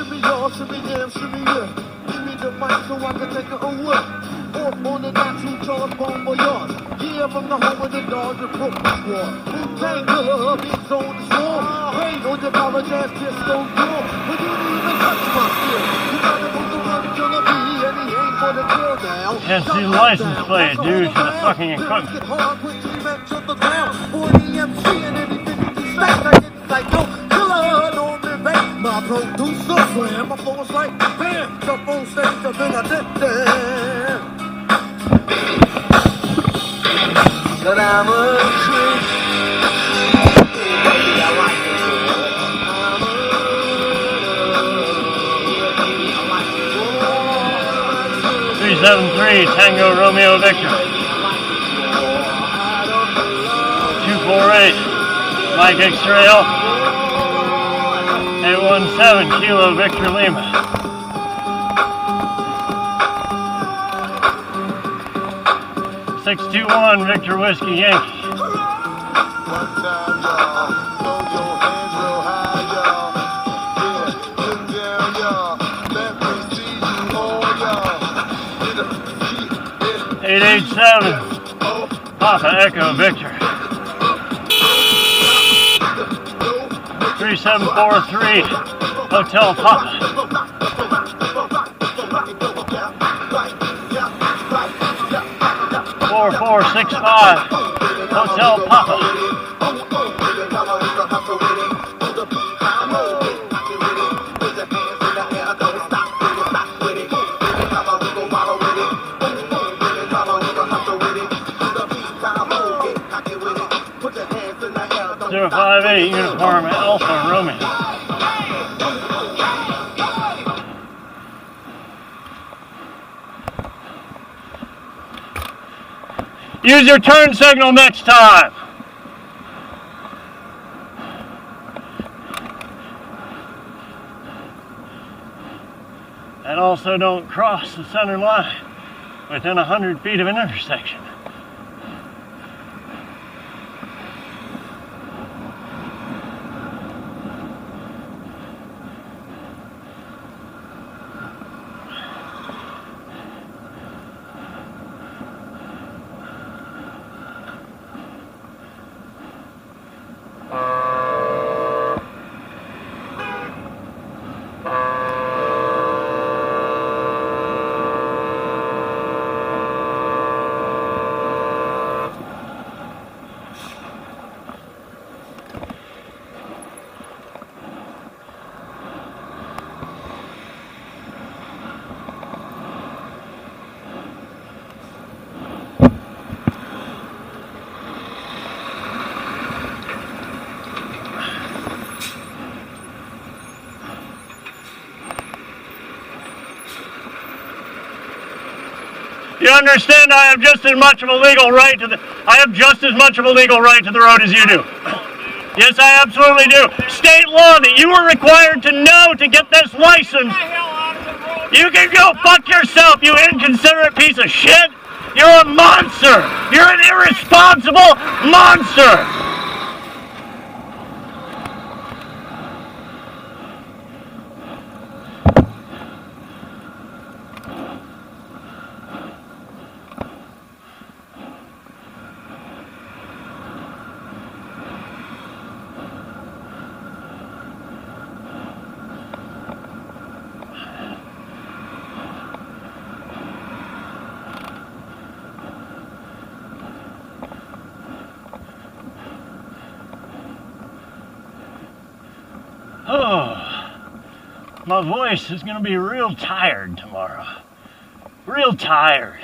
shimmy y'all, shimmy yeah, shimmy yeah. Give me the mic so I can take it away. Off on the natural charge, bon voyage. Yeah, from the home of the dogs and Brooklyn War. Wu-Tang Killer, beats on the shore. Rain on your college ass, just don't go. But you didn't even touch my skill. You gotta move the one killer B, and he ain't for the kill now. Can't see the license plate, dude, for the fucking equipment. 40 MC and anything you do stack like it's like no killer, don't be back. My producer slam, my phone was like bam, jump on stage, and then I did that. But I'm a trick. 373 Tango Romeo Victor. 248 Mike X-Rail. 817 Kilo Victor Lima. Six 2-1 Victor Whiskey Yankee. Eight 887 Papa Echo Victor. 3743 Hotel Papa. 4465 Hotel Papa. Zero 58 Uniform Alpha Romeo. Use your turn signal next time. And also don't cross the center line within 100 feet of an intersection. You understand? I have just as much of a legal right to the road as you do. Yes, I absolutely do. State law that you were required to know to get this license. You can go fuck yourself, you inconsiderate piece of shit. You're a monster. You're an irresponsible monster. Oh, my voice is going to be real tired tomorrow. Real tired.